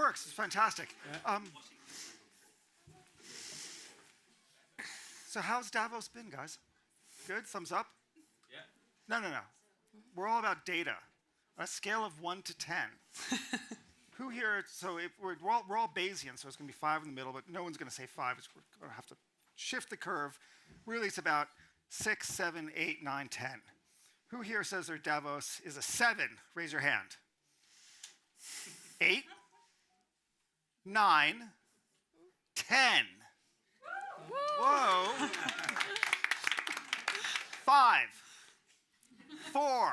works. It's fantastic. Yeah. So how's Davos been, guys? Good? Thumbs up? Yeah. No. We're all about data. On a scale of 1 to 10. Who here, so if we're all Bayesian, so it's going to be 5 in the middle, but no one's going to say 5. We're going to have to shift the curve. Really, it's about 6, 7, 8, 9, 10. Who here says their Davos is a 7? Raise your hand. 8, 9, 10. Whoa. 5, 4.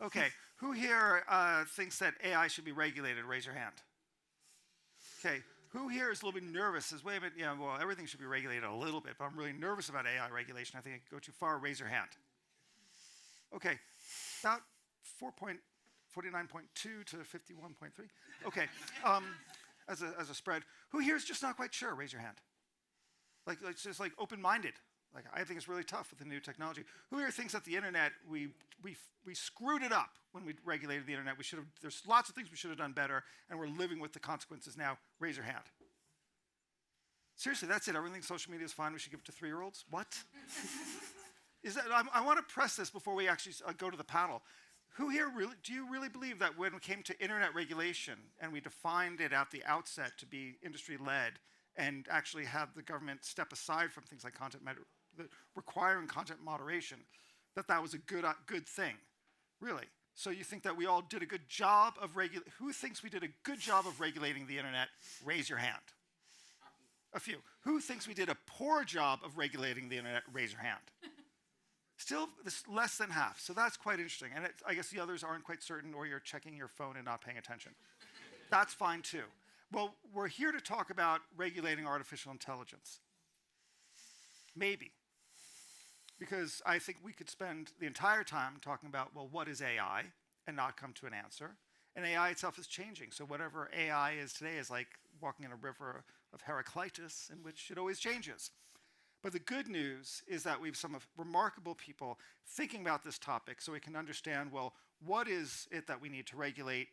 Okay, who here thinks that AI should be regulated? Raise your hand. Okay, who here is a little bit nervous? Says, wait a minute, yeah, well, everything should be regulated a little bit, but I'm really nervous about AI regulation. I think it could go too far. Raise your hand. Okay, about 49.2 to 51.3. Okay, as a spread. Who here is just not quite sure? Raise your hand. Like it's just like open-minded. Like I think it's really tough with the new technology. Who here thinks that the internet we screwed it up when we regulated the internet? There's lots of things we should have done better, and we're living with the consequences now. Raise your hand. Seriously, that's it. Everything social media is fine. We should give it to 3-year-olds. What? I want to press this before we actually go to the panel. Who here do you really believe that when it came to internet regulation and we defined it at the outset to be industry-led and actually have the government step aside from things like requiring content moderation, that was a good thing? Really? So you think that we all did a good job of who thinks we did a good job of regulating the internet? Raise your hand. A few. Who thinks we did a poor job of regulating the internet? Raise your hand. Still, this less than half. So that's quite interesting. And I guess the others aren't quite certain, or you're checking your phone and not paying attention. That's fine too. Well, we're here to talk about regulating artificial intelligence. Maybe. Because I think we could spend the entire time talking about, well, what is AI, and not come to an answer. And AI itself is changing. So whatever AI is today is like walking in a river of Heraclitus, in which it always changes. But the good news is that we have some remarkable people thinking about this topic so we can understand, well, what is it that we need to regulate?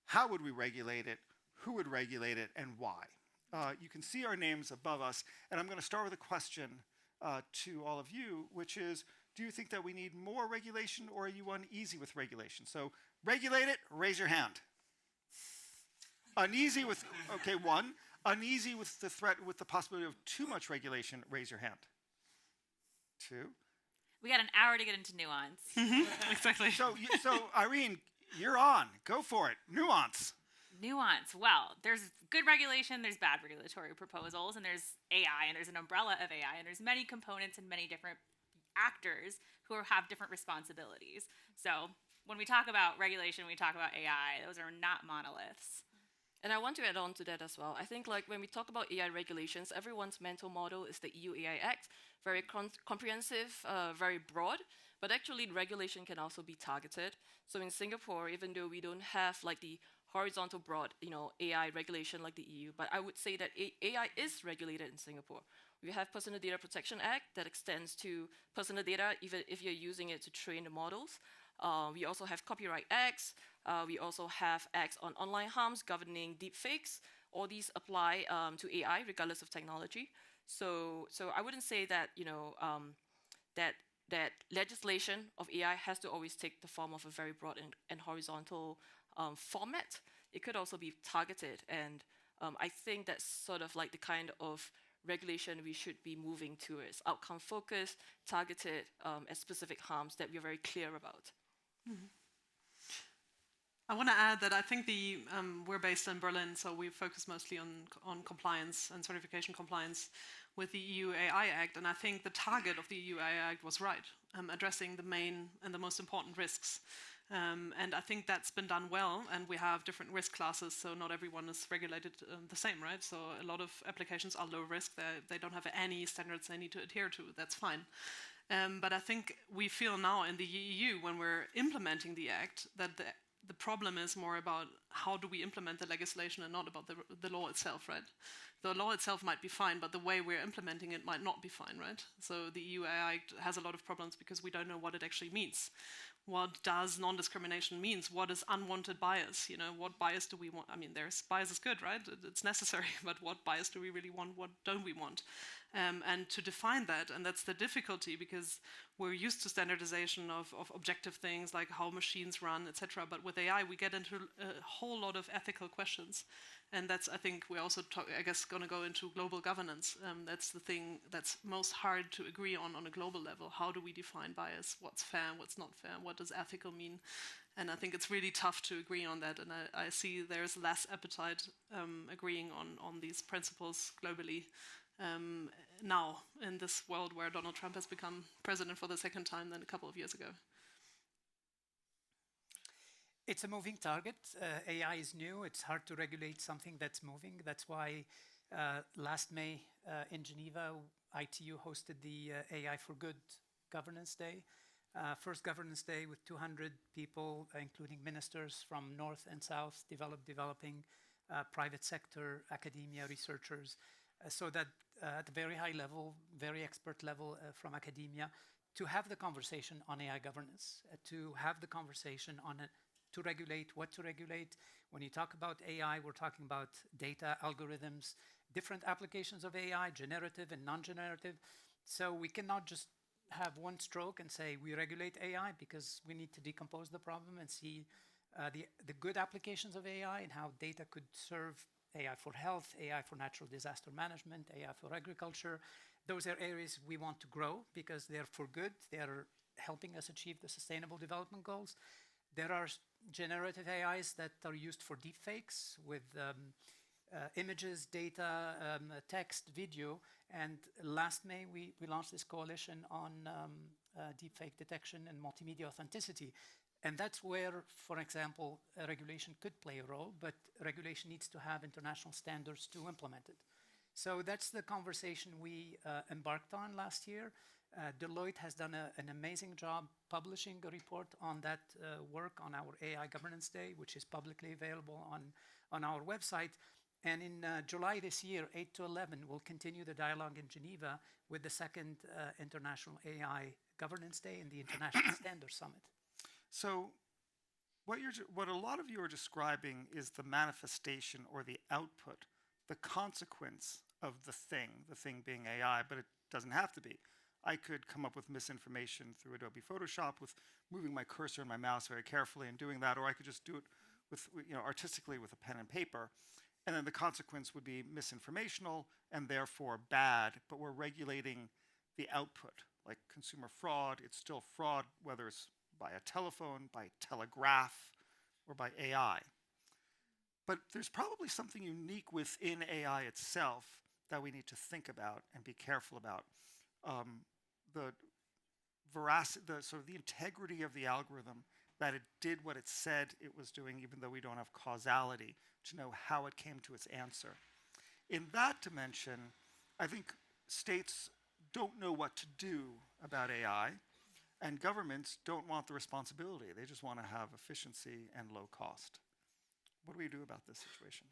How would we regulate it? Who would regulate it, and why? You can see our names above us, and I'm going to start with a question to all of you, which is, do you think that we need more regulation, or are you uneasy with regulation? So regulate it, raise your hand. Uneasy with, okay, 1. Uneasy with the threat, with the possibility of too much regulation, raise your hand. 2. We got an hour to get into nuance. Exactly. So Irene, you're on. Go for it. Nuance. Nuance. Well, there's good regulation, there's bad regulatory proposals, and there's AI, and there's an umbrella of AI, and there's many components and many different actors who have different responsibilities. So when we talk about regulation, we talk about AI. Those are not monoliths. And I want to add on to that as well. I think like when we talk about AI regulations, everyone's mental model is the EU AI Act, very comprehensive, very broad, but actually regulation can also be targeted. So in Singapore, even though we don't have like the horizontal broad, AI regulation like the EU, but I would say that AI is regulated in Singapore. We have Personal Data Protection Act that extends to personal data, even if you're using it to train the models. We also have Copyright Acts. We also have acts on online harms governing deepfakes. All these apply to AI regardless of technology. So I wouldn't say that that legislation of AI has to always take the form of a very broad and horizontal format. It could also be targeted, and I think that's sort of like the kind of regulation we should be moving towards: outcome focused, targeted at specific harms that we're very clear about. Mm-hmm. I want to add that I think we're based in Berlin, so we focus mostly on compliance and certification compliance with the EU AI Act, and I think the target of the EU AI Act was right, addressing the main and the most important risks. And I think that's been done well, and we have different risk classes, so not everyone is regulated the same, right? So a lot of applications are low risk, they don't have any standards they need to adhere to, that's fine. But I think we feel now in the EU, when we're implementing the Act, that the problem is more about how do we implement the legislation and not about the law itself, right? The law itself might be fine, but the way we're implementing it might not be fine, right? So the EU AI Act has a lot of problems because we don't know what it actually means. what does non-discrimination means? What is unwanted bias? You know, what bias do we want? I mean, there's bias is good, right? It's necessary, but what bias do we really want? What don't we want? And to define that, and that's the difficulty, because we're used to standardization of objective things like how machines run, etc. But with AI, we get into a whole lot of ethical questions. And that's, I think, we also I guess, going to go into global governance. That's the thing that's most hard to agree on a global level. How do we define bias? What's fair? What's not fair? What does ethical mean? And I think it's really tough to agree on that. And I see there's less appetite agreeing on these principles globally now in this world where Donald Trump has become president for the second time than a couple of years ago. It's a moving target. AI is new. It's hard to regulate something that's moving. That's why last May in Geneva, ITU hosted the AI for Good Governance Day. First Governance Day with 200 people, including ministers from North and South, developing, private sector, academia, researchers, so that at a very high level, very expert level from academia, to have the conversation on AI governance, to have the conversation on to regulate, what to regulate. When you talk about AI, we're talking about data, algorithms, different applications of AI, generative and non-generative. So we cannot just have one stroke and say we regulate AI, because we need to decompose the problem and see the good applications of AI and how data could serve AI for health, AI for natural disaster management, AI for agriculture. Those are areas we want to grow because they're for good. They are helping us achieve the Sustainable Development Goals. There are generative AIs that are used for deepfakes with images, data, text, video. And last May, we launched this coalition on deepfake detection and multimedia authenticity. And that's where, for example, a regulation could play a role, but regulation needs to have international standards to implement it. So that's the conversation we embarked on last year. Deloitte has done an amazing job publishing a report on that work on our AI Governance Day, which is publicly available on our website. And in July this year, 8 to 11, we'll continue the dialogue in Geneva with the second International AI Governance Day and the International Standards Summit. So what a lot of you are describing is the manifestation or the output, the consequence of the thing being AI, but it doesn't have to be. I could come up with misinformation through Adobe Photoshop with moving my cursor and my mouse very carefully and doing that, or I could just do it with, artistically with a pen and paper. And then the consequence would be misinformational and therefore bad, but we're regulating the output, like consumer fraud. It's still fraud, whether it's by a telephone, by telegraph, or by AI. But there's probably something unique within AI itself that we need to think about and be careful about. The veracity, the integrity of the algorithm, that it did what it said it was doing, even though we don't have causality to know how it came to its answer. In that dimension, I think states don't know what to do about AI, and governments don't want the responsibility. They just want to have efficiency and low cost. What do we do about this situation?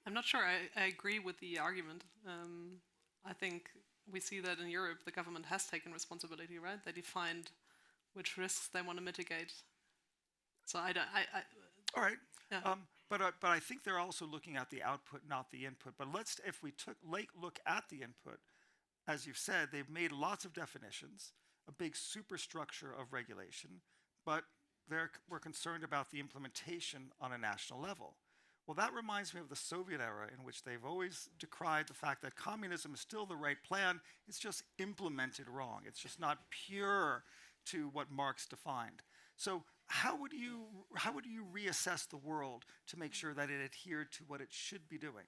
I'm not sure I agree with the argument. I think we see that in Europe, the government has taken responsibility, right? They defined which risks they want to mitigate. So all right. Yeah. But I think they're also looking at the output, not the input. But if we look at the input, as you've said, they've made lots of definitions, a big superstructure of regulation, but we're concerned about the implementation on a national level. Well, that reminds me of the Soviet era, in which they've always decried the fact that communism is still the right plan. It's just implemented wrong. It's just not pure to what Marx defined. So how would you reassess the world to make sure that it adhered to what it should be doing?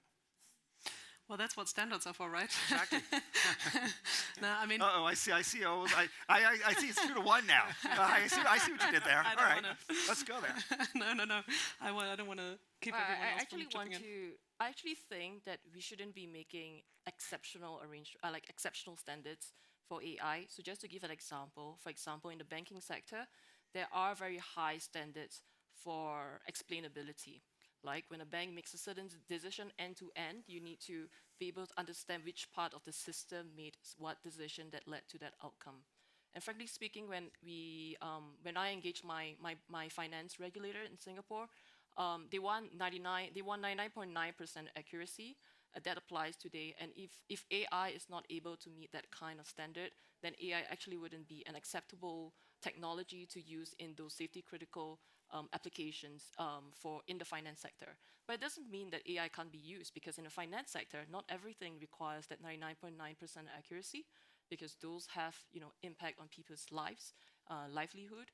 Well, that's what standards are for, right? Exactly. No, I mean. I see. I see it's 2-1 now. I see what you did there. All right, let's go there. No. I don't want to keep everyone else from chipping in. I actually think that we shouldn't be making exceptional standards for AI. So just to give an example, for example, in the banking sector, there are very high standards for explainability. Like when a bank makes a certain decision end to end, you need to be able to understand which part of the system made what decision that led to that outcome. And frankly speaking, when I engaged my finance regulator in Singapore, they want 99.9% accuracy. That applies today. And if AI is not able to meet that kind of standard, then AI actually wouldn't be an acceptable technology to use in those safety critical applications in the finance sector. But it doesn't mean that AI can't be used, because in the finance sector, not everything requires that 99.9% accuracy, because those have impact on people's lives, livelihood.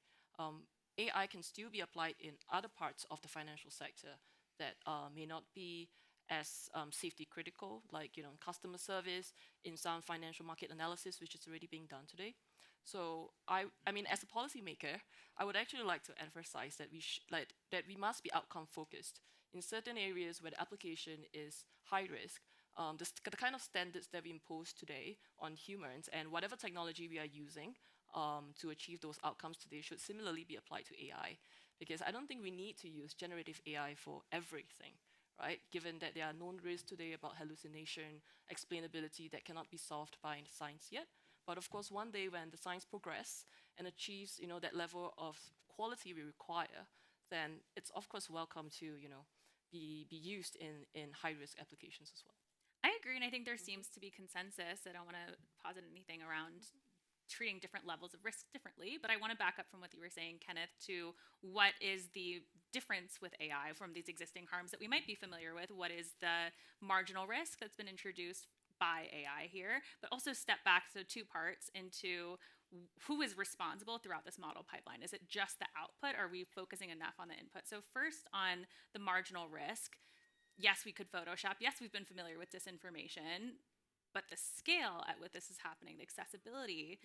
AI can still be applied in other parts of the financial sector that may not be as safety critical, like customer service, in some financial market analysis, which is already being done today. So I mean, as a policymaker, I would actually like to emphasize that we must be outcome focused in certain areas where the application is high risk. The kind of standards that we impose today on humans and whatever technology we are using to achieve those outcomes today should similarly be applied to AI, because I don't think we need to use generative AI for everything. Right? Given that there are known risks today about hallucination, explainability that cannot be solved by science yet. But of course, one day when the science progresses and achieves, that level of quality we require, then it's of course welcome to, be used in high-risk applications as well. I agree, and I think there seems to be consensus. I don't want to posit anything around treating different levels of risk differently, but I want to back up from what you were saying, Kenneth, to what is the difference with AI from these existing harms that we might be familiar with. What is the marginal risk that's been introduced by AI here, but also step back, so two parts, into who is responsible throughout this model pipeline. Is it just the output? Are we focusing enough on the input? So first, on the marginal risk, yes, we could Photoshop. Yes, we've been familiar with disinformation, but the scale at which this is happening, the accessibility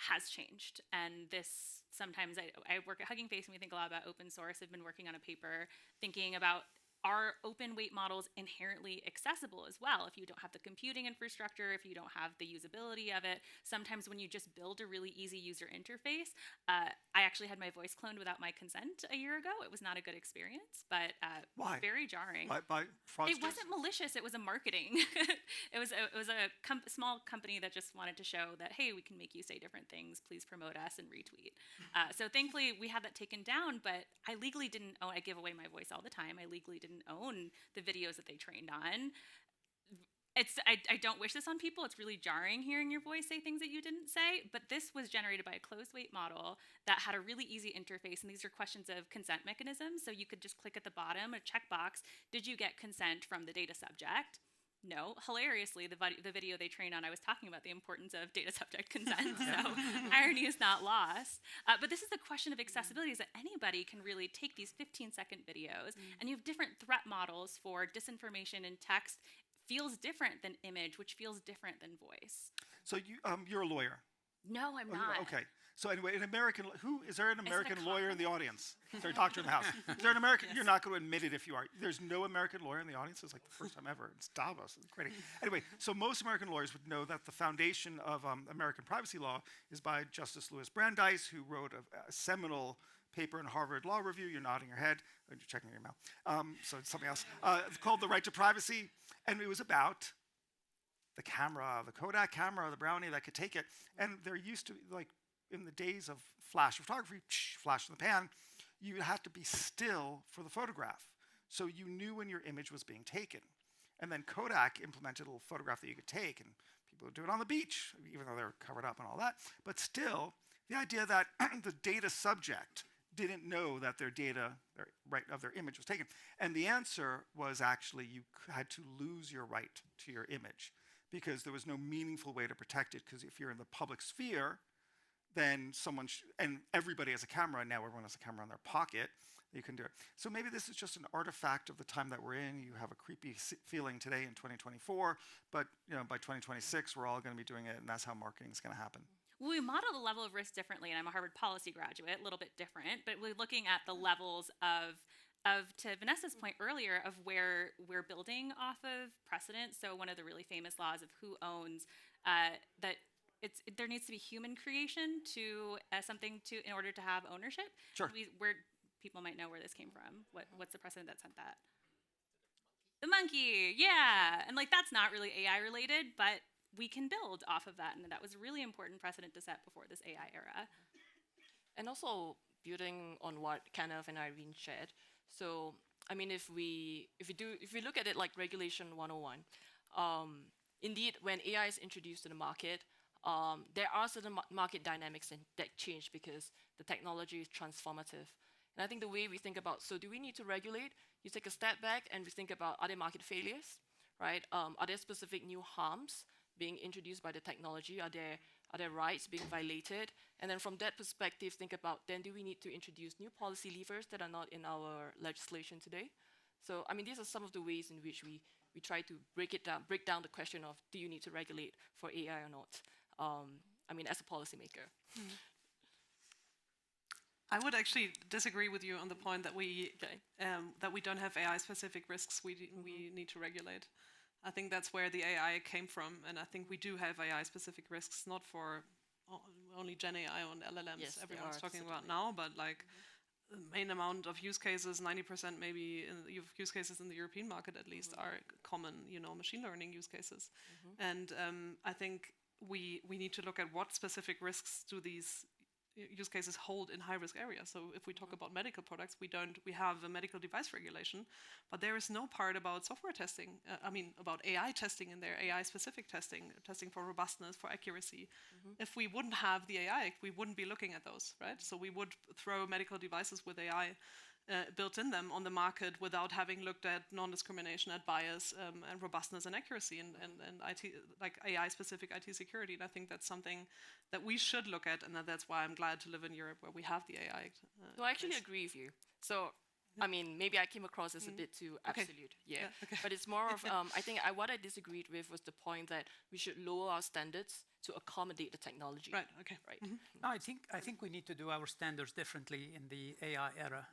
has changed. And this, sometimes I work at Hugging Face and we think a lot about open source. I've been working on a paper thinking about, are open weight models inherently accessible as well? If you don't have the computing infrastructure, if you don't have the usability of it, sometimes when you just build a really easy user interface, I actually had my voice cloned without my consent a year ago. It was not a good experience, but Why? Very jarring. By fraudsters? It wasn't malicious. It was a marketing. It was a small company that just wanted to show that, hey, we can make you say different things. Please promote us and retweet. So thankfully, we had that taken down, but I legally didn't own. I give away my voice all the time. I legally didn't own the videos that they trained on. I don't wish this on people. It's really jarring hearing your voice say things that you didn't say, but this was generated by a closed weight model that had a really easy interface, and these are questions of consent mechanisms, so you could just click at the bottom, a checkbox, did you get consent from the data subject? No. Hilariously, the video they trained on, I was talking about the importance of data subject consent, so irony is not lost. But this is the question of accessibility, is that anybody can really take these 15-second videos, and you have different threat models for disinformation in text. Feels different than image, which feels different than voice. So you're a lawyer. No, I'm not. Okay. So anyway, is there an American lawyer in the audience? Is there a doctor in the house? Is there an American? Yes. You're not going to admit it if you are. There's no American lawyer in the audience. It's like the first time ever. It's Davos. It's crazy. Anyway, so most American lawyers would know that the foundation of American privacy law is by Justice Louis Brandeis, who wrote a seminal paper in Harvard Law Review. You're nodding your head. You're checking your mouth. So it's something else. It's called The Right to Privacy. And it was about the camera, the Kodak camera, the Brownie that could take it. And there used to be, like, in the days of flash photography, flash in the pan, you had to be still for the photograph. So you knew when your image was being taken. And then Kodak implemented a little photograph that you could take, and people would do it on the beach, even though they were covered up and all that. But still, the idea that the data subject didn't know that their data, of their image was taken. And the answer was actually you had to lose your right to your image because there was no meaningful way to protect it, because if you're in the public sphere, then and everybody has a camera, and now everyone has a camera in their pocket, you can do it. So maybe this is just an artifact of the time that we're in. You have a creepy feeling today in 2024, but by 2026, we're all going to be doing it, and that's how marketing is going to happen. Well, we model the level of risk differently, and I'm a Harvard policy graduate, a little bit different, but we're looking at the levels of to Vanessa's point earlier, of where we're building off of precedent. So one of the really famous laws of who owns, that there needs to be human creation to in order to have ownership. Sure. Where people might know where this came from. What's the precedent that said that? The monkey, yeah. And like that's not really AI related, but we can build off of that. And that was a really important precedent to set before this AI era. And also building on what Kenneth and Irene shared. So I mean, if we look at it like Regulation 101, indeed, when AI is introduced to the market, there are certain market dynamics that change because the technology is transformative. And I think the way we think about, so do we need to regulate? You take a step back and we think about, are there market failures, right? Are there specific new harms being introduced by the technology? Are there rights being violated? And then from that perspective, think about, then do we need to introduce new policy levers that are not in our legislation today? So, I mean, these are some of the ways in which we try to break down the question of, do you need to regulate for AI or not? I mean, as a policymaker. I would actually disagree with you on the point that we don't have AI-specific risks we need to regulate. I think that's where the AI came from, and I think we do have AI-specific risks, not for only Gen AI on LLMs Yes, everyone's talking about now, but like the main amount of use cases, 90% maybe use cases in the European market at least are common, machine learning use cases. And I think we need to look at what specific risks do these use cases hold in high-risk areas. So if we talk about medical products, we have a medical device regulation, but there is no part about software testing, about AI testing in there, AI-specific testing for robustness, for accuracy. If we wouldn't have the AI, we wouldn't be looking at those, right? So we would throw medical devices with AI built in them on the market without having looked at non-discrimination, at bias, and robustness and accuracy, and IT, like AI-specific IT security. And I think that's something that we should look at, and that's why I'm glad to live in Europe where we have the AI. So I actually agree with you. So, I mean, maybe I came across as a bit too absolute, okay. But it's more of, I think what I disagreed with was the point that we should lower our standards to accommodate the technology. Right, okay. Right. No, I think we need to do our standards differently in the AI era.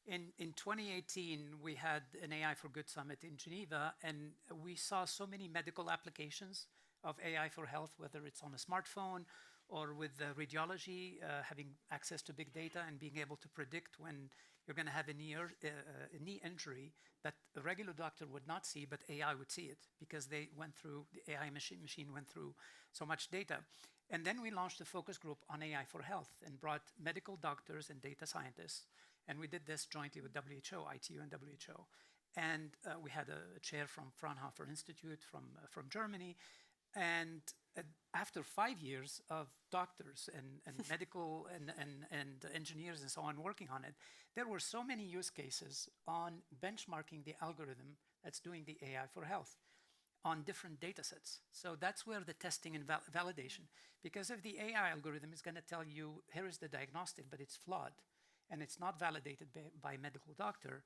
In 2018, we had an AI for Good summit in Geneva, and we saw so many medical applications of AI for health, whether it's on a smartphone or with radiology, having access to big data and being able to predict when you're going to have a knee injury that a regular doctor would not see, but AI would see it because the AI machine went through so much data. And then we launched a focus group on AI for health and brought medical doctors and data scientists. And we did this jointly with WHO, ITU and WHO. And we had a chair from Fraunhofer Institute from Germany. And after 5 years of doctors and medical and engineers and so on working on it, there were so many use cases on benchmarking the algorithm that's doing the AI for health on different data sets. So that's where the testing and validation, because if the AI algorithm is going to tell you, here is the diagnostic, but it's flawed, and it's not validated by a medical doctor,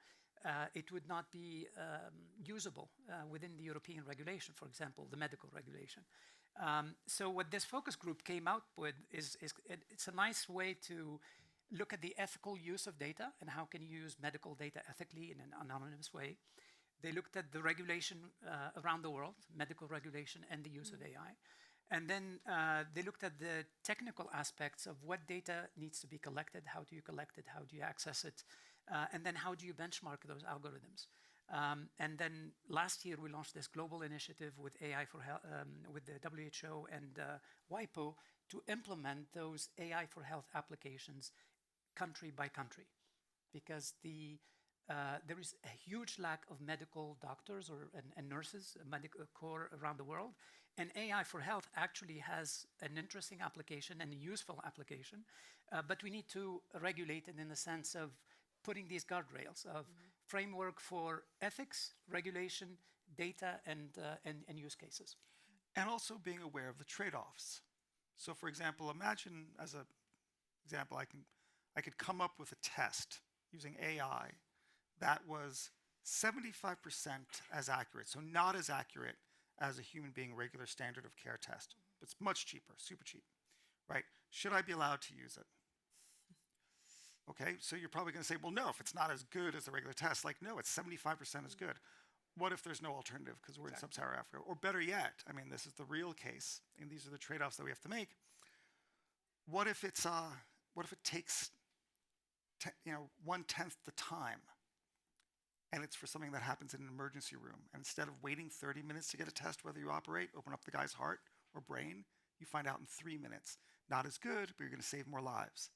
it would not be usable within the European regulation, for example, the medical regulation. So what this focus group came out with is it's a nice way to look at the ethical use of data and how can you use medical data ethically in an anonymous way. They looked at the regulation around the world, medical regulation and the use of AI. And then they looked at the technical aspects of what data needs to be collected, how do you collect it, how do you access it, and then how do you benchmark those algorithms. And then last year we launched this global initiative with AI for health, with the WHO and WIPO to implement those AI for health applications country by country, because there is a huge lack of medical doctors and nurses, medical corps around the world. And AI for health actually has an interesting application and a useful application, but we need to regulate it in the sense of putting these guardrails of framework for ethics, regulation, data, and use cases. And also being aware of the trade-offs. So for example, imagine as an example, I could come up with a test using AI that was 75% as accurate, so not as accurate as a human being regular standard of care test, but it's much cheaper, super cheap, right? Should I be allowed to use it? Okay, so you're probably going to say, well, no, if it's not as good as the regular test, like, no, it's 75% as good. What if there's no alternative because we're in sub-Saharan Africa? Or better yet, I mean, this is the real case, and these are the trade-offs that we have to make. What if it takes 1/10 the time and it's for something that happens in an emergency room. And instead of waiting 30 minutes to get a test whether you operate, open up the guy's heart or brain, you find out in 3 minutes. Not as good, but you're going to save more lives.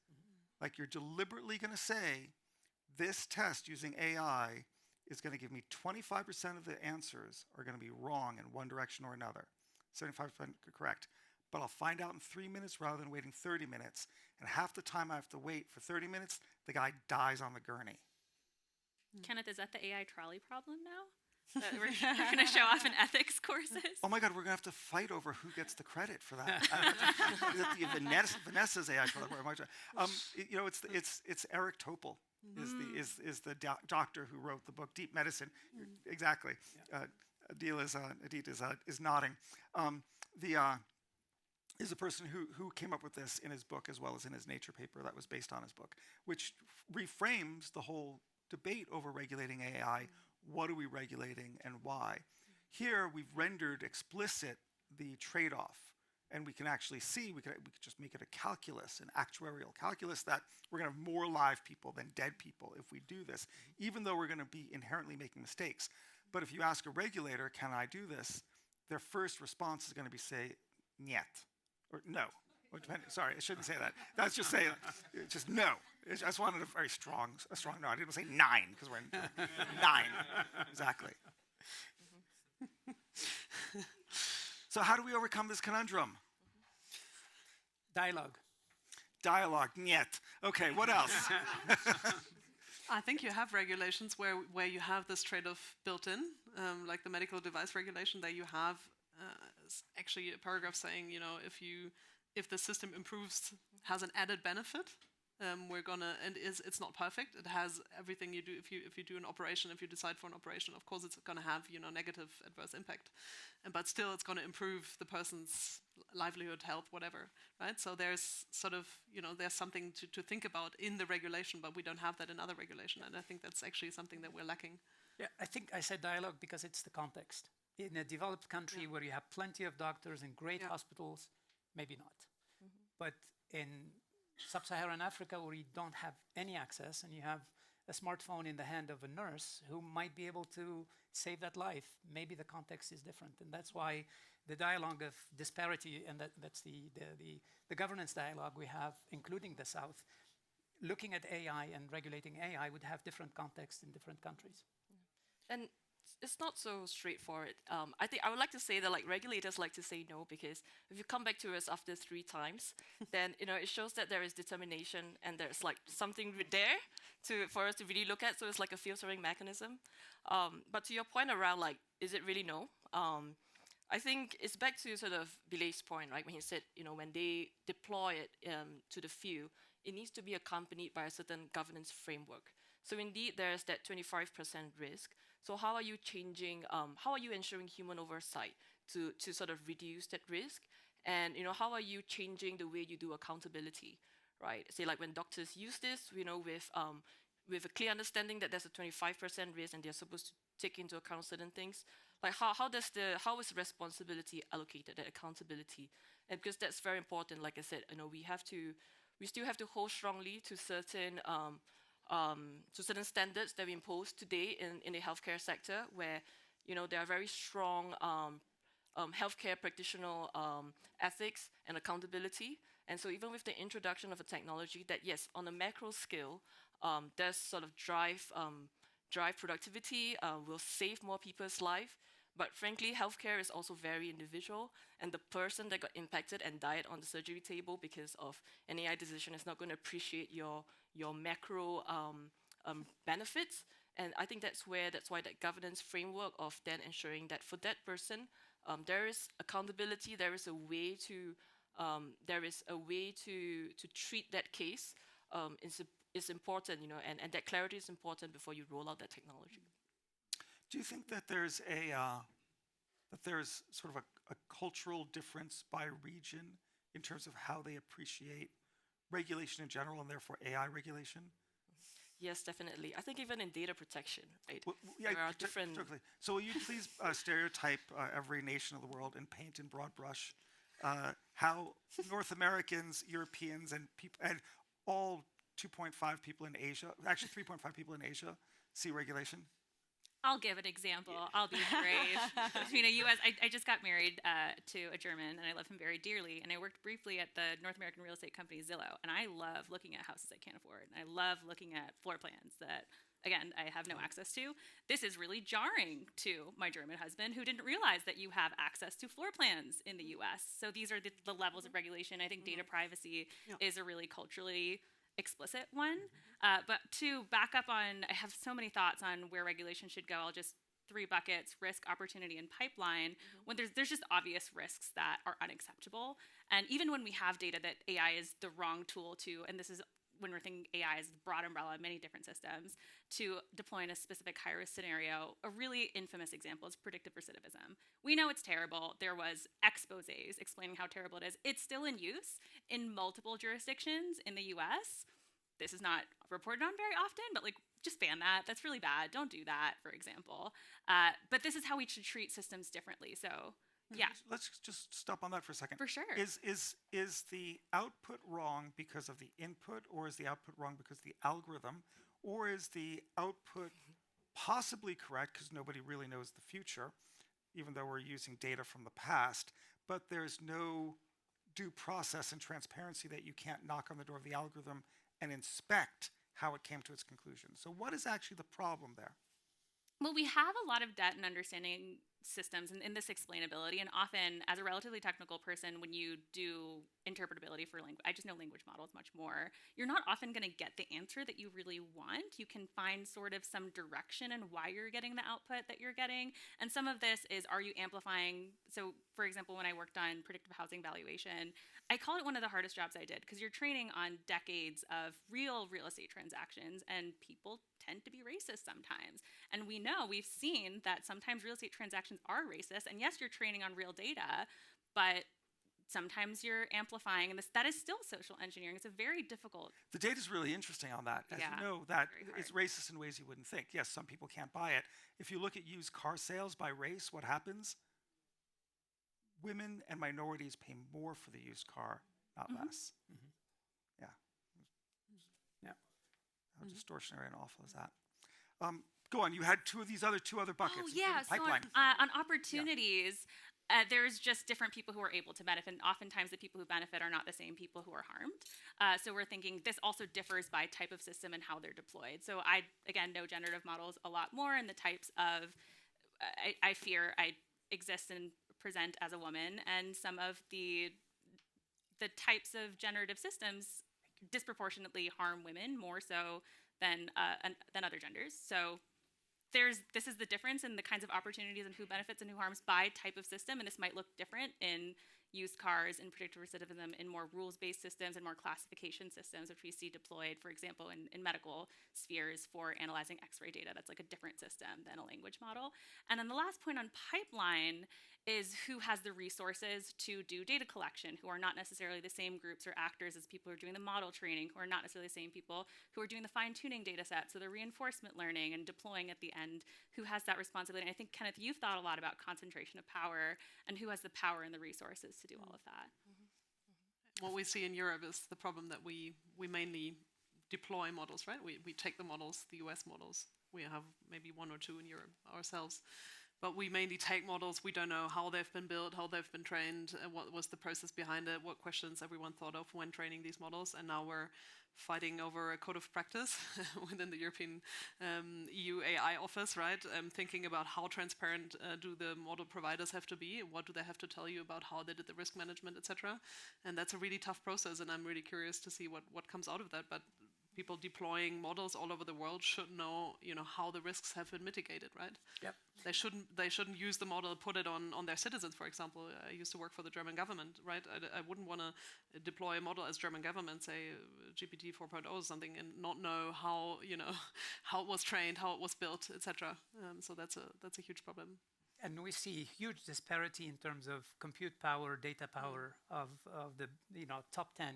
Like you're deliberately going to say, this test using AI is going to give me 25% of the answers are going to be wrong in one direction or another. 75% correct. But I'll find out in 3 minutes rather than waiting 30 minutes. And half the time I have to wait for 30 minutes, the guy dies on the gurney. Kenneth, is that the AI trolley problem now? That we're going to show off in ethics courses? Oh my God, we're going to have to fight over who gets the credit for that. Is it the Vanessa's AI program? You know, it's Eric Topol is the doctor who wrote the book Deep Medicine. Exactly. Adit is nodding. Is the person who came up with this in his book as well as in his Nature paper that was based on his book, which reframes the whole debate over regulating AI. What are we regulating and why? Here we've rendered explicit the trade-off, and we can actually see, we could just make it a calculus, an actuarial calculus, that we're going to have more live people than dead people if we do this, even though we're going to be inherently making mistakes. But if you ask a regulator, can I do this? Their first response is going to be say, niet. Or no. Sorry, I shouldn't say that. That's just say, just no. I just wanted a strong no. I didn't say 9 because we're in 9. Exactly. So how do we overcome this conundrum? Dialogue. Dialogue, niet. Okay, what else? I think you have regulations where you have this trade-off built in, like the medical device regulation, that you have actually a paragraph saying, you know, if the system improves, has an added benefit, we're gonna, and it's not perfect. It has everything you do. If you do an operation, if you decide for an operation, of course it's gonna have, you know, negative adverse impact, but still it's gonna improve the person's livelihood, health, whatever, right? So there's sort of, you know, there's something to think about in the regulation, but we don't have that in other regulation, and I think that's actually something that we're lacking. Yeah, I think I said dialogue because it's the context. In a developed country where you have plenty of doctors and great hospitals, maybe not. But in sub-Saharan Africa, where you don't have any access and you have a smartphone in the hand of a nurse who might be able to save that life, maybe the context is different. And that's why the dialogue of disparity, and that's the governance dialogue we have, including the South, looking at AI and regulating AI would have different contexts in different countries. And it's not so straightforward. I think I would like to say that like regulators like to say no, because if you come back to us after 3 times, then you know it shows that there is determination and there's like something there for us to really look at. So it's like a filtering mechanism. But to your point around like, is it really no? I think it's back to sort of Bilel's point, right? When he said, you know, when they deploy it to the field, it needs to be accompanied by a certain governance framework. So indeed, there's that 25% risk. So how are you changing, how are you ensuring human oversight to sort of reduce that risk? And, you know, how are you changing the way you do accountability, right? Say like when doctors use this, you know, with a clear understanding that there's a 25% risk and they're supposed to take into account certain things, like how is responsibility allocated, that accountability? And because that's very important, like I said, you know, we still have to hold strongly to certain standards that we impose today in the healthcare sector, where you know there are very strong healthcare practitioner ethics and accountability. And so even with the introduction of a technology that, yes, on a macro scale, does sort of drive productivity, will save more people's life. But frankly, healthcare is also very individual, and the person that got impacted and died on the surgery table because of an AI decision is not going to appreciate your macro benefits. And I think that's why that governance framework of then ensuring that for that person, there is accountability, there is a way to treat that case is important, you know, and that clarity is important before you roll out that technology. Do you think that there's sort of a cultural difference by region in terms of how they appreciate regulation in general and therefore AI regulation? Yes, definitely. I think even in data protection, right? Well, there are different. Totally. So will you please stereotype every nation of the world and paint in broad brush how North Americans, Europeans, and all 2.5 people in Asia, actually 3.5 people in Asia, see regulation? I'll give an example. I'll be brave. Between a U.S. I just got married to a German, and I love him very dearly. And I worked briefly at the North American real estate company Zillow, and I love looking at houses I can't afford, and I love looking at floor plans that, again, I have no access to. This is really jarring to my German husband, who didn't realize that you have access to floor plans in the U.S. So these are the levels of regulation. I think data privacy is a really culturally explicit one. But to back up on, I have so many thoughts on where regulation should go. I'll just 3 buckets: risk, opportunity, and pipeline. When there's just obvious risks that are unacceptable. And even when we have data that AI is the wrong tool to, and this is when we're thinking AI is the broad umbrella of many different systems, to deploy in a specific high-risk scenario, a really infamous example is predictive recidivism. We know it's terrible. There was exposés explaining how terrible it is. It's still in use in multiple jurisdictions in the US. This is not reported on very often, but like, just ban that. That's really bad. Don't do that, for example. But this is how we should treat systems differently. So yeah. Let's just stop on that for a second. For sure. Is the output wrong because of the input, or is the output wrong because of the algorithm, or is the output possibly correct because nobody really knows the future, even though we're using data from the past, but there's no due process and transparency that you can't knock on the door of the algorithm and inspect how it came to its conclusion. So what is actually the problem there? Well, we have a lot of debt in understanding systems and in this explainability. And often, as a relatively technical person, when you do interpretability for language, I just know language models much more, you're not often going to get the answer that you really want. You can find sort of some direction in why you're getting the output that you're getting. And some of this is, are you amplifying? So, for example, when I worked on predictive housing valuation, I call it one of the hardest jobs I did, because you're training on decades of real estate transactions, and people tend to be racist sometimes. And we know, we've seen that sometimes real estate transactions are racist. And yes, you're training on real data, but sometimes you're amplifying, and that is still social engineering. It's a very difficult. The data is really interesting on that. As you know, that it's racist in ways you wouldn't think. Yes, some people can't buy it. If you look at used car sales by race, what happens? Women and minorities pay more for the used car, not less. Yeah. Yeah. How distortionary and awful is that? Go on. You had two other buckets. Oh, yeah. So pipeline. On opportunities, there's just different people who are able to benefit. And oftentimes the people who benefit are not the same people who are harmed. So we're thinking this also differs by type of system and how they're deployed. So I, again, know generative models a lot more, and the types of, I fear I exist and present as a woman, and some of the types of generative systems disproportionately harm women more so than other genders. So this is the difference in the kinds of opportunities and who benefits and who harms by type of system, and this might look different in used cars, in predictive recidivism, in more rules-based systems and more classification systems, which we see deployed, for example, in medical spheres for analyzing X-ray data. That's like a different system than a language model. And then the last point on pipeline is who has the resources to do data collection, who are not necessarily the same groups or actors as people who are doing the model training, who are not necessarily the same people who are doing the fine-tuning data set, so the reinforcement learning and deploying at the end, who has that responsibility. And I think, Kenneth, you've thought a lot about concentration of power and who has the power and the resources to do all of that. What we see in Europe is the problem that we mainly deploy models, right? We take the models, the US models. We have maybe 1 or 2 in Europe ourselves. But we mainly take models. We don't know how they've been built, how they've been trained, what was the process behind it, what questions everyone thought of when training these models. And now we're fighting over a code of practice within the European EU AI office, right? Thinking about how transparent do the model providers have to be, what do they have to tell you about how they did the risk management, etc. And that's a really tough process, and I'm really curious to see what comes out of that. But people deploying models all over the world should know, how the risks have been mitigated, right? Yep. They shouldn't use the model, put it on their citizens, for example. I used to work for the German government, right? I wouldn't want to deploy a model as German government, say GPT 4.0 or something, and not know how, how it was trained, how it was built, etc. So that's a huge problem. And we see huge disparity in terms of compute power, data power of the top 10.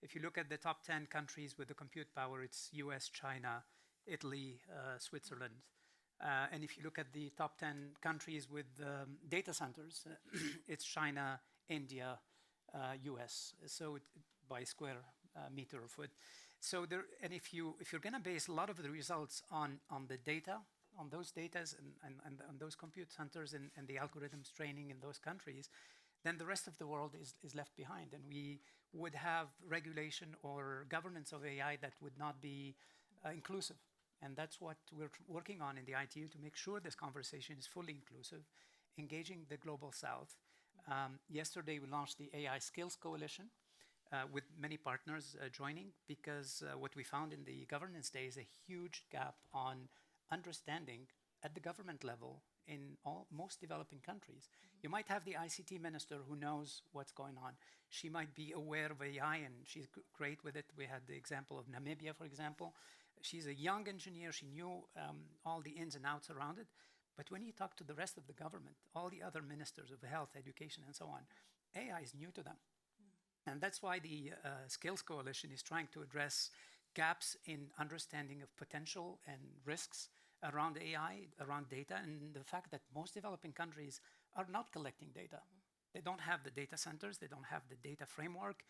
If you look at the top 10 countries with the compute power, it's US, China, Italy, Switzerland. And if you look at the top 10 countries with data centers, it's China, India, US. So by square meter or foot. So and if you're going to base a lot of the results on the data on those data and on those compute centers and the algorithms training in those countries, then the rest of the world is left behind. And we would have regulation or governance of AI that would not be inclusive. And that's what we're working on in the ITU to make sure this conversation is fully inclusive, engaging the global south. Yesterday, we launched the AI Skills Coalition with many partners joining, because what we found in the governance day is a huge gap on understanding at the government level in most developing countries. You might have the ICT minister who knows what's going on. She might be aware of AI and she's great with it. We had the example of Namibia, for example. She's a young engineer. She knew all the ins and outs around it. But when you talk to the rest of the government, all the other ministers of health, education, and so on, AI is new to them. And that's why the Skills Coalition is trying to address gaps in understanding of potential and risks around AI, around data, and the fact that most developing countries are not collecting data. They don't have the data centers, they don't have the data framework.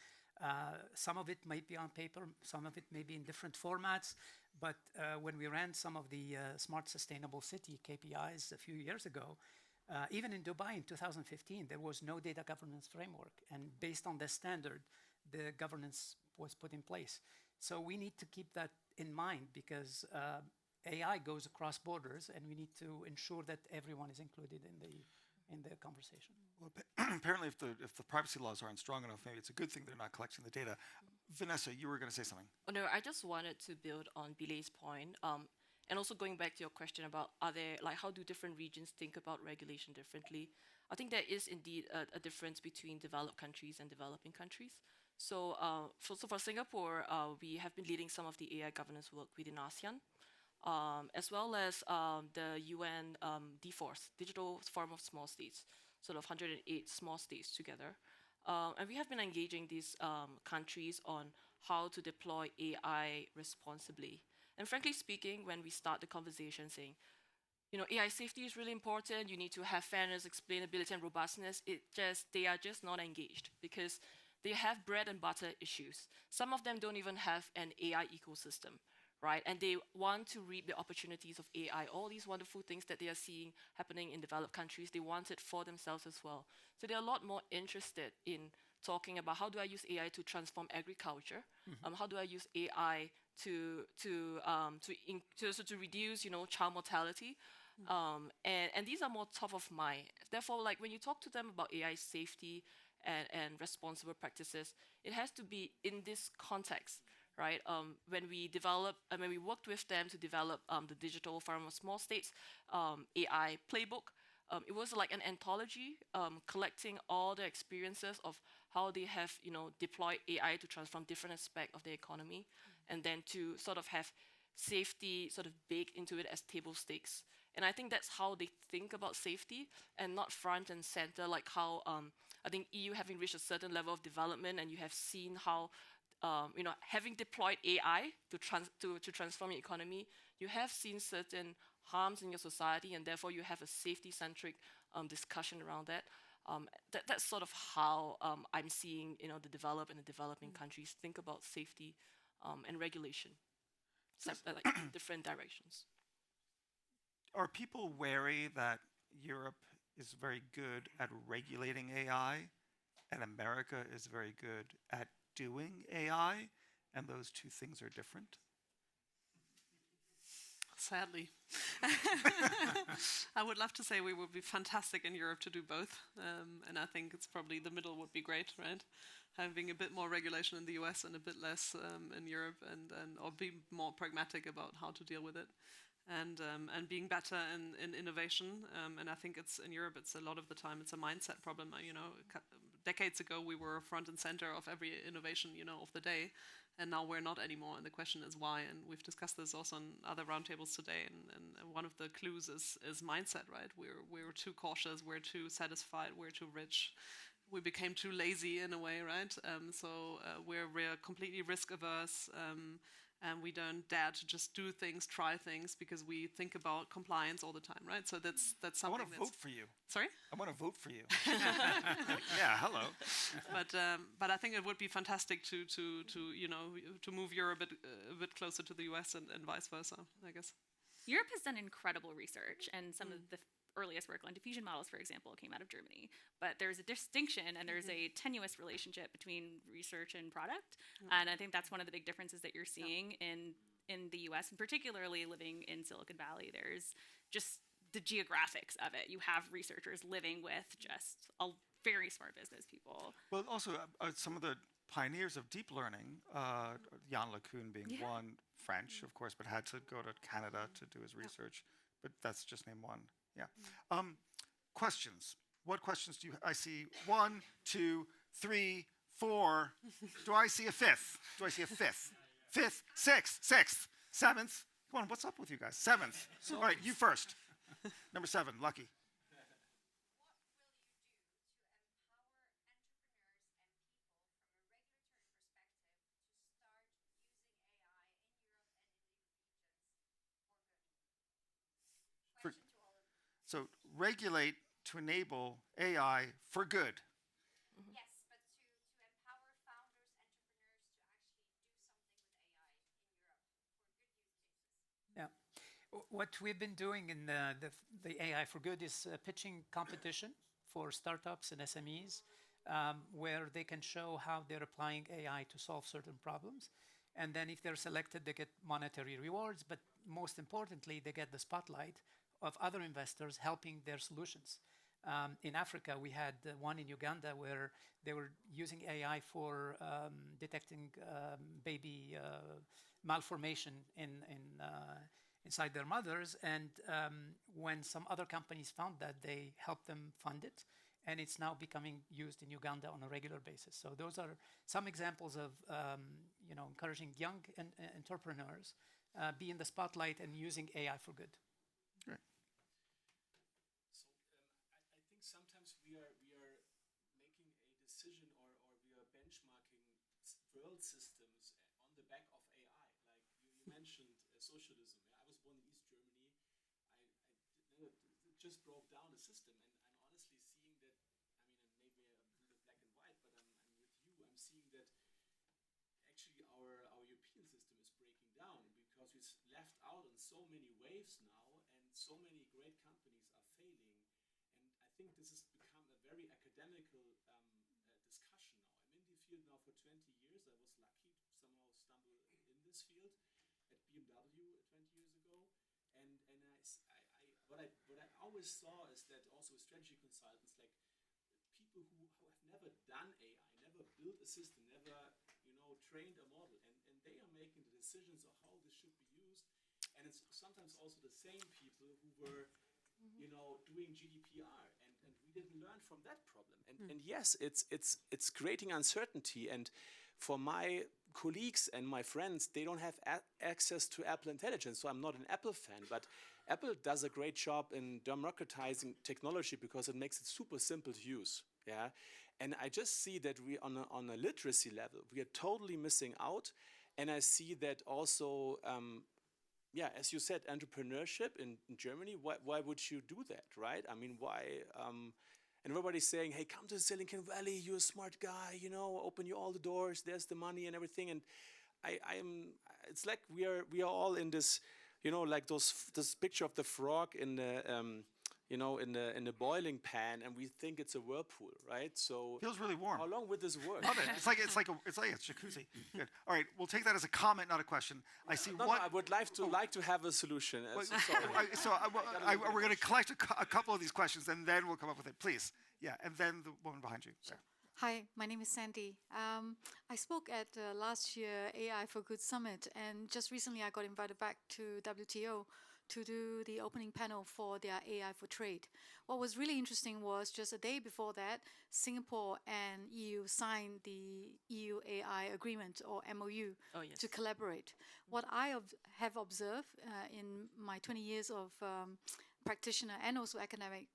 Some of it might be on paper, some of it may be in different formats, but when we ran some of the Smart Sustainable City KPIs a few years ago, even in Dubai in 2015, there was no data governance framework. And based on this standard, the governance was put in place. So we need to keep that in mind, because AI goes across borders, and we need to ensure that everyone is included in the conversation. Well, apparently, if the privacy laws aren't strong enough, maybe it's a good thing they're not collecting the data. Vanessa, you were going to say something. Oh, no, I just wanted to build on Bilel's point, and also going back to your question about how do different regions think about regulation differently? I think there is indeed a difference between developed countries and developing countries. So, for Singapore, we have been leading some of the AI governance work within ASEAN, as well as the UN DFORS, Digital Forum of Small States, sort of 108 small states together. And we have been engaging these countries on how to deploy AI responsibly. And frankly speaking, when we start the conversation saying, AI safety is really important, you need to have fairness, explainability, and robustness, they are just not engaged, because they have bread and butter issues. Some of them don't even have an AI ecosystem, right? And they want to reap the opportunities of AI, all these wonderful things that they are seeing happening in developed countries, they want it for themselves as well. So they're a lot more interested in talking about, how do I use AI to transform agriculture? How do I use AI to reduce, child mortality? And these are more top of mind. Therefore, when you talk to them about AI safety and responsible practices, it has to be in this context, right? When we worked with them to develop the Digital Forum of Small States AI playbook, it was like an anthology collecting all the experiences of how they have, deployed AI to transform different aspects of the economy, and then to sort of have safety sort of baked into it as table stakes. And I think that's how they think about safety, and not front and center, like how I think EU having reached a certain level of development, and you have seen how, having deployed AI to transform your economy, you have seen certain harms in your society, and therefore you have a safety-centric discussion around that. That's sort of how I'm seeing, the developed and the developing countries think about safety and regulation, different directions. Are people wary that Europe is very good at regulating AI and America is very good at doing AI, and those two things are different? Sadly. I would love to say we would be fantastic in Europe to do both. And I think it's probably the middle would be great, right? Having a bit more regulation in the US and a bit less in Europe, or be more pragmatic about how to deal with it. And being better in innovation. And I think it's in Europe, it's a lot of the time, it's a mindset problem. Decades ago, we were front and center of every innovation, of the day. And now we're not anymore. And the question is why. And we've discussed this also on other roundtables today. And one of the clues is mindset, right? We're too cautious, we're too satisfied, we're too rich. We became too lazy in a way, right? So we're completely risk averse. And we don't dare to just do things, try things, because we think about compliance all the time, right? So that's something. I want to vote for you. Sorry? I want to vote for you. Yeah, hello. But I think it would be fantastic to move Europe a bit closer to the US and vice versa, I guess. Europe has done incredible research, and some of the earliest work on diffusion models, for example, came out of Germany. But there's a distinction and there's a tenuous relationship between research and product. And I think that's one of the big differences that you're seeing in the US, and particularly living in Silicon Valley. There's just the geographics of it. You have researchers living with just a very smart business people. Well, also some of the pioneers of deep learning, Jan LeCun being one, French, of course, but had to go to Canada to do his research. But that's just name one. Yeah. Questions. What questions do you? I see 1, 2, 3, 4. Do I see a fifth? Do I see a fifth? Fifth, sixth, seventh. Come on, what's up with you guys? Seventh. All right, you first. Number 7, Lucky. So regulate to enable AI for good. Yes, but to empower founders, entrepreneurs to actually do something with AI in Europe for good use cases. Yeah. What we've been doing in the AI for Good is pitching competition for startups and SMEs where they can show how they're applying AI to solve certain problems. And then if they're selected, they get monetary rewards, but most importantly, they get the spotlight of other investors helping their solutions. In Africa, we had one in Uganda where they were using AI for detecting baby malformation inside their mothers. And when some other companies found that, they helped them fund it. And it's now becoming used in Uganda on a regular basis. So those are some examples of encouraging young entrepreneurs be in the spotlight and using AI for good. Great. So I think sometimes we are making a decision or we are benchmarking world systems on the back of AI. Like you mentioned socialism. Yeah? I was born in East Germany. I just broke down the system, and I'm honestly seeing that. I mean, maybe a little bit black and white, but I'm with you. I'm seeing that actually our European system is breaking down because we're left out on so many waves now, and so many great companies are failing. And I think this has become a very academical discussion now. I'm in the field now for 20 years. I was lucky to somehow stumble in this field at BMW 20 years ago. And what I always saw is that also with strategy consultants, like people who have never done AI, never built a system, never trained a model, and they are making the decisions of how this should be used. And it's sometimes also the same people who were doing GDPR, and we didn't learn from that problem. And yes, it's creating uncertainty. And for my colleagues and my friends, they don't have access to Apple Intelligence, so I'm not an Apple fan. But Apple does a great job in democratizing technology because it makes it super simple to use. Yeah, and I just see that we on a literacy level we are totally missing out, and I see that also. As you said, entrepreneurship in Germany. Why would you do that, right? I mean, why? And everybody's saying, "Hey, come to Silicon Valley. You're a smart guy. Open you all the doors. There's the money and everything." And it's like we are all in this, like this picture of the frog in the in the boiling pan, and we think it's a whirlpool, right? So feels really warm. How long would this work? Love it. It's like a jacuzzi. Good. All right, we'll take that as a comment, not a question. I see one. No, I would like to have a solution. We're going to collect a couple of these questions, and then we'll come up with it. Please, yeah, and then the woman behind you. Sure. Hi, my name is Sandy. I spoke at last year AI for Good Summit, and just recently I got invited back to WTO to do the opening panel for their AI for trade. What was really interesting was just a day before that, Singapore and EU signed the EU AI agreement or MOU to collaborate. What I have observed in my 20 years of practitioner and also academic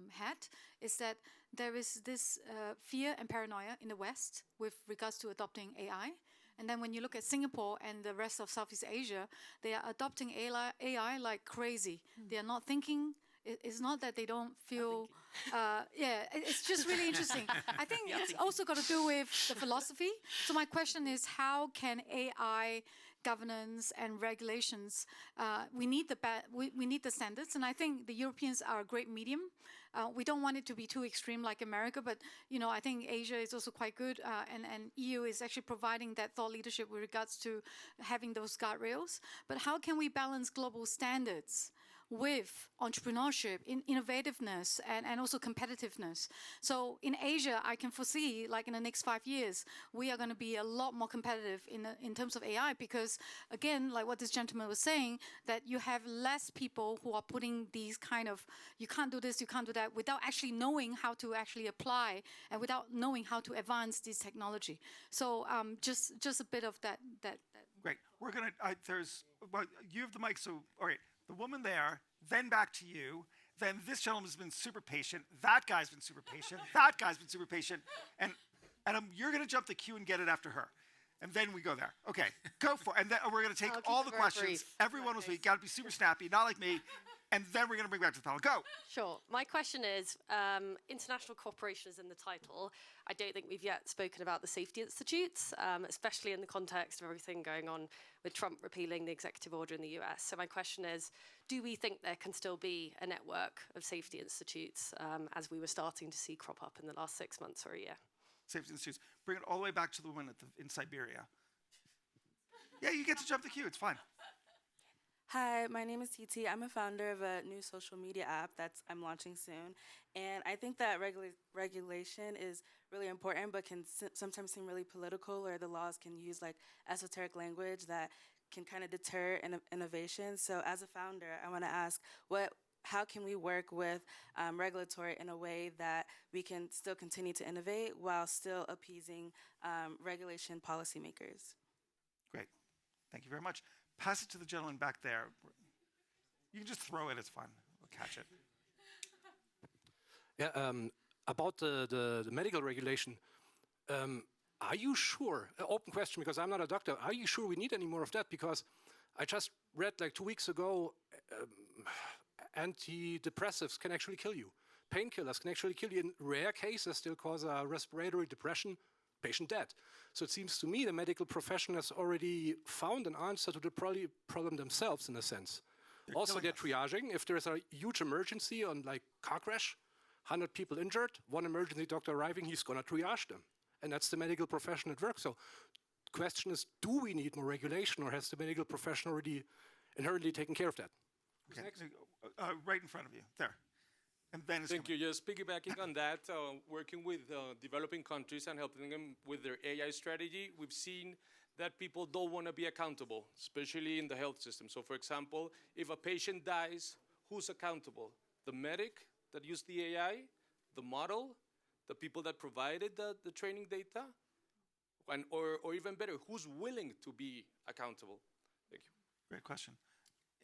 hat is that there is this fear and paranoia in the West with regards to adopting AI. And then when you look at Singapore and the rest of Southeast Asia, they are adopting AI like crazy. They are not thinking. It's not that they don't feel. It's just really interesting. I think it's also got to do with the philosophy. So my question is, how can AI governance and regulations, we need we need the standards, and I think the Europeans are a great medium. We don't want it to be too extreme like America, but I think Asia is also quite good, and EU is actually providing that thought leadership with regards to having those guardrails. But how can we balance global standards with entrepreneurship, innovativeness, and also competitiveness? So in Asia, I can foresee, like in the next 5 years, we are going to be a lot more competitive in terms of AI, because again, like what this gentleman was saying, that you have less people who are putting these kind of, you can't do this, you can't do that, without actually knowing how to actually apply and without knowing how to advance this technology. So just a bit of that. Great. We're going to, well, you have the mic, so, all right. The woman there, then back to you, then this gentleman's been super patient, that guy's been super patient, that guy's been super patient, and you're going to jump the queue and get it after her. And then we go there. Okay, go for it. And then we're going to take all the questions. Brief. Everyone was got to be super snappy, not like me. And then we're going to bring back to the panel. Go. Sure. My question is, international cooperation is in the title. I don't think we've yet spoken about the safety institutes, especially in the context of everything going on with Trump repealing the executive order in the US. So my question is, do we think there can still be a network of safety institutes as we were starting to see crop up in the last 6 months or a year? Safety institutes. Bring it all the way back to the woman in Siberia. Yeah, you get to jump the queue. It's fine. Hi, my name is TT. I'm a founder of a new social media app I'm launching soon. And I think that regulation is really important, but can sometimes seem really political, or the laws can use like esoteric language that can kind of deter innovation. So as a founder, I want to ask, how can we work with regulatory in a way that we can still continue to innovate while still appeasing regulation policymakers? Great. Thank you very much. Pass it to the gentleman back there. You can just throw it. It's fun. We'll catch it. Yeah, about the medical regulation, are you sure, open question because I'm not a doctor, are you sure we need any more of that? Because I just read like 2 weeks ago, antidepressives can actually kill you. Painkillers can actually kill you. In rare cases, still cause a respiratory depression, patient dead. So it seems to me the medical profession has already found an answer to the problem themselves in a sense. Also, they're triaging. If there's a huge emergency on like car crash, 100 people injured, one emergency doctor arriving, he's going to triage them. And that's the medical profession at work. So the question is, do we need more regulation, or has the medical profession already inherently taken care of that? Okay. Right in front of you, there. And then Thank you. Just piggybacking on that, working with developing countries and helping them with their AI strategy, we've seen that people don't want to be accountable, especially in the health system. So for example, if a patient dies, who's accountable? The medic that used the AI, the model, the people that provided the training data, or even better, who's willing to be accountable? Thank you. Great question.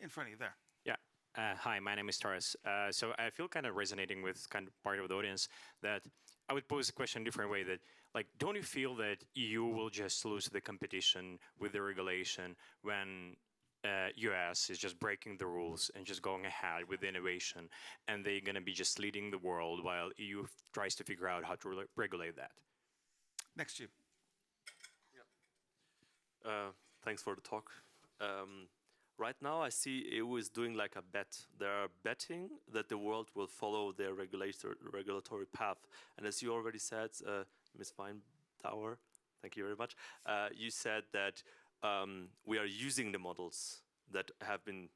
In front of you, there. Yeah. Hi, my name is Taras. So I feel kind of resonating with kind of part of the audience that I would pose a question a different way, that like, don't you feel that EU will just lose the competition with the regulation when US is just breaking the rules and just going ahead with innovation, and they're going to be just leading the world while EU tries to figure out how to regulate that? Next to you. Thanks for the talk. Right now, I see EU is doing like a bet. They are betting that the world will follow their regulatory path. And as you already said, Ms. Weindauer, thank you very much, you said that we are using the models that have been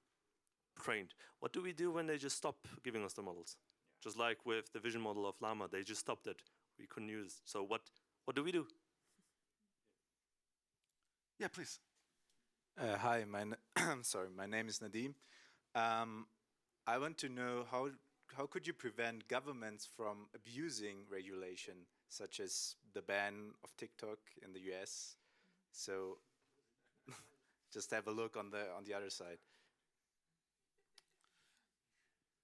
trained. What do we do when they just stop giving us the models? Yeah. Just like with the vision model of Llama, they just stopped it. We couldn't use it. So what do we do? Yeah, please. Hi, my name is Nadim. I want to know how could you prevent governments from abusing regulation, such as the ban of TikTok in the US? So just have a look on the other side.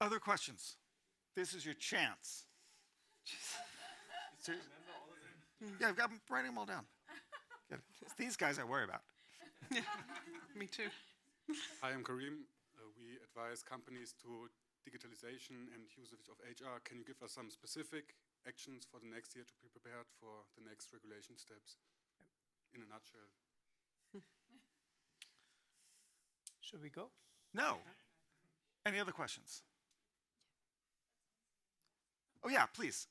Other questions? This is your chance. Yeah, I'm writing them all down. Good. It's these guys I worry about. Yeah, me too. Hi, I'm Karim. We advise companies to digitalization and usage of HR. Can you give us some specific actions for the next year to be prepared for the next regulation steps in a nutshell? Should we go? No. Any other questions? Oh yeah, please.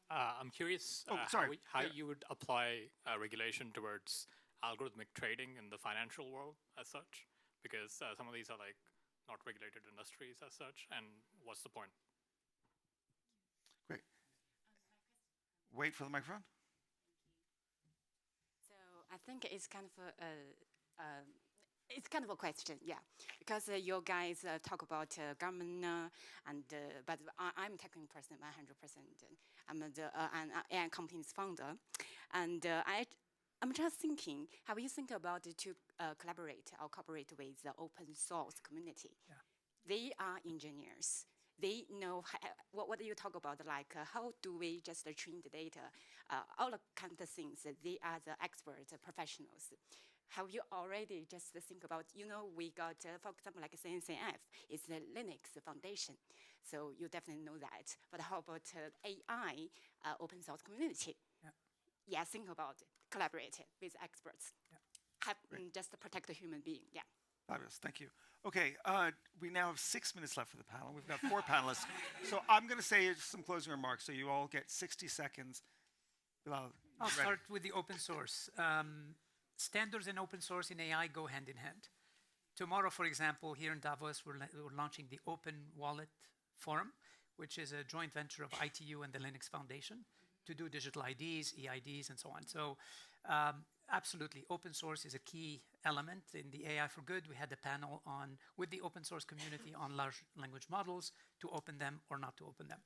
I'm curious sorry. how Yeah. you would apply regulation towards algorithmic trading in the financial world as such, because some of these are like not regulated industries as such, and what's the point? Great. Wait for the microphone. So I think it's kind of it's kind of a question, yeah, because you guys talk about government, but I'm technical person 100%. I'm an AI company's founder, and I'm just thinking, how you think about to collaborate or cooperate with the open source community? Yeah. They are engineers. They know what do you talk about, like how do we just train the data, all the kind of things. They are the experts, professionals. Have you already just think about, we got, for example, like CNCF, it's the Linux Foundation. So you definitely know that. But how about AI, open source community? Yeah. Yeah, think about it, collaborate with experts. Yeah. Just to protect the human being, yeah. Fabulous, thank you. Okay, we now have 6 minutes left for the panel. We've got 4 panelists. So I'm going to say some closing remarks, so you all get 60 seconds. Bilel, I'll ready? start with the open source. Standards and open source in AI go hand in hand. Tomorrow, for example, here in Davos, we're launching the Open Wallet Forum, which is a joint venture of ITU and the Linux Foundation to do digital IDs, EIDs, and so on. So absolutely, open source is a key element. In the AI for Good, we had a panel with the open source community on large language models, to open them or not to open them.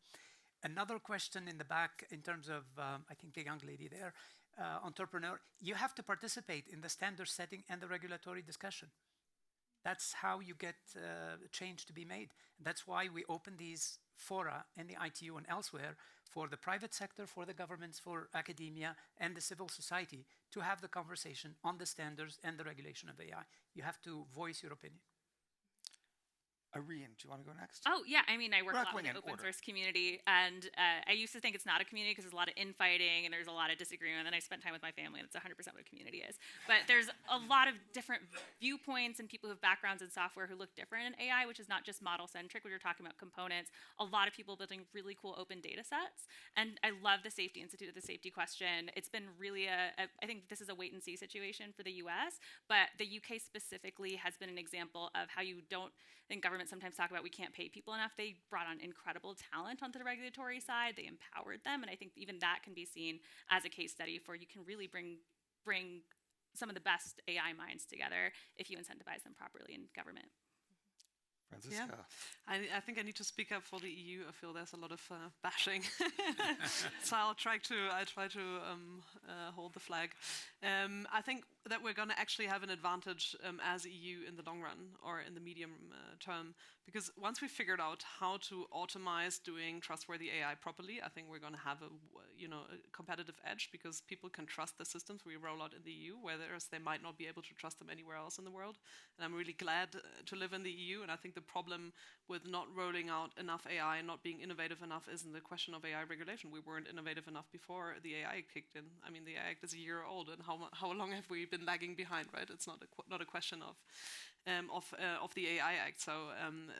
Another question in the back in terms of, I think the young lady there, entrepreneur, you have to participate in the standard setting and the regulatory discussion. That's how you get change to be made. That's why we open these fora in the ITU and elsewhere for the private sector, for the governments, for academia, and the civil society to have the conversation on the standards and the regulation of AI. You have to voice your opinion. Irene, do you want to go next? Oh, yeah. I mean, I work a lot with Going the in open order. source community, and I used to think it's not a community because there's a lot of infighting and there's a lot of disagreement, and then I spent time with my family, and it's 100% what a community is. But there's a lot of different viewpoints and people who have backgrounds in software who look different in AI, which is not just model-centric when you're talking about components. A lot of people building really cool open data sets, and I love the Safety Institute of the safety question. It's been really I think this is a wait-and-see situation for the US, but the UK specifically has been an example of how you don't, I think governments sometimes talk about we can't pay people enough. They brought on incredible talent onto the regulatory side. They empowered them, and I think even that can be seen as a case study for you can really bring some of the best AI minds together if you incentivize them properly in government. Franziska. Yeah. I think I need to speak up for the EU. I feel there's a lot of bashing, so I'll try to hold the flag. I think that we're going to actually have an advantage as EU in the long run or in the medium term, because once we figured out how to automate doing trustworthy AI properly, I think we're going to have a competitive edge, because people can trust the systems we roll out in the EU, whereas they might not be able to trust them anywhere else in the world. And I'm really glad to live in the EU, and I think the problem with not rolling out enough AI and not being innovative enough isn't the question of AI regulation. We weren't innovative enough before the AI kicked in. I mean, the AI Act is a year old, and how long have we been lagging behind, right? It's not a question of the AI Act, so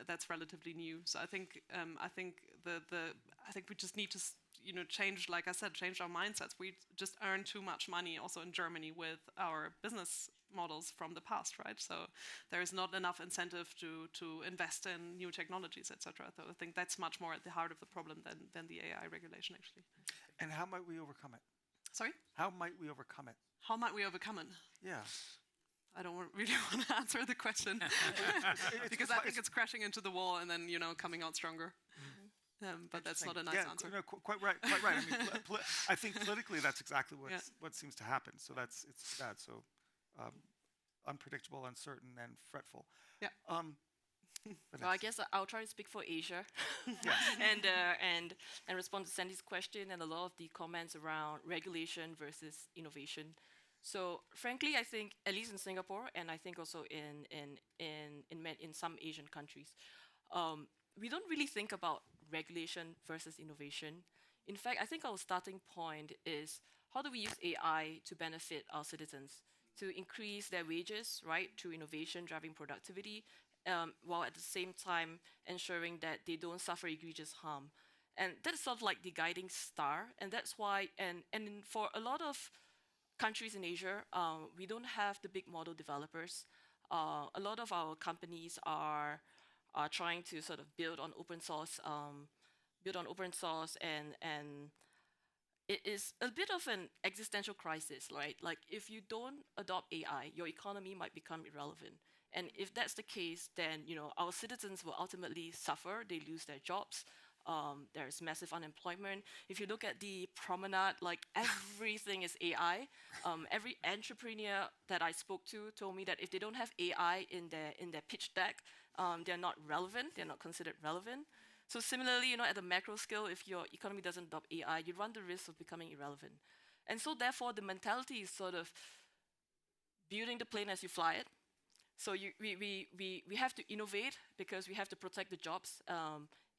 that's relatively new. So I think we just need to change, like I said, change our mindsets. We just earn too much money also in Germany with our business models from the past, right? So there is not enough incentive to invest in new technologies, etc. So I think that's much more at the heart of the problem than the AI regulation, actually. And how might we overcome it? Sorry? How might we overcome it? How might we overcome it? Yeah. I don't really want to answer the question because I think it's crashing into the wall and then coming out stronger. But that's not a nice answer. No, quite right. Quite right. I mean, I think politically that's exactly what seems to happen. So it's bad. So unpredictable, uncertain, and fretful. Yeah. So I guess I'll try to speak for Asia and respond to Sandy's question and a lot of the comments around regulation versus innovation. So frankly, I think at least in Singapore, and I think also in some Asian countries, we don't really think about regulation versus innovation. In fact, I think our starting point is how do we use AI to benefit our citizens? to increase their wages, right, through innovation, driving productivity, while at the same time ensuring that they don't suffer egregious harm. And that's sort of like the guiding star, and that's why, for a lot of countries in Asia, we don't have the big model developers. A lot of our companies are trying to sort of build on open source, and it is a bit of an existential crisis, right? Like if you don't adopt AI, your economy might become irrelevant. And if that's the case, then our citizens will ultimately suffer. They lose their jobs. There's massive unemployment. If you look at the promenade, like everything is AI. Every entrepreneur that I spoke to told me that if they don't have AI in their pitch deck, they're not relevant. They're not considered relevant. So similarly, at the macro scale, if your economy doesn't adopt AI, you run the risk of becoming irrelevant. And so therefore, the mentality is sort of building the plane as you fly it. So we have to innovate because we have to protect the jobs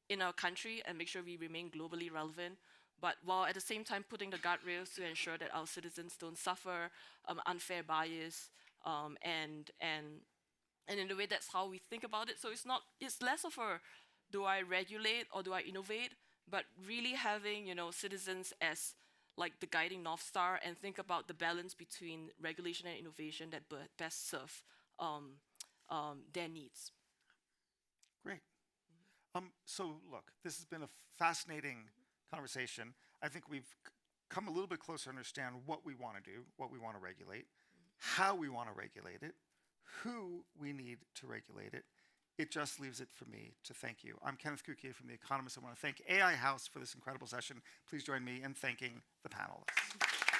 in our country and make sure we remain globally relevant, but while at the same time putting the guardrails to ensure that our citizens don't suffer unfair bias, and in a way that's how we think about it. So it's less of a do I regulate or do I innovate, but really having citizens as like the guiding North Star and think about the balance between regulation and innovation that best serve their needs. Great. So look, this has been a fascinating conversation. I think we've come a little bit closer to understand what we want to do, what we want to regulate, how we want to regulate it, who we need to regulate it. It just leaves it for me to thank you. I'm Kenneth Cukier from The Economist. I want to thank AI House for this incredible session. Please join me in thanking the panelists.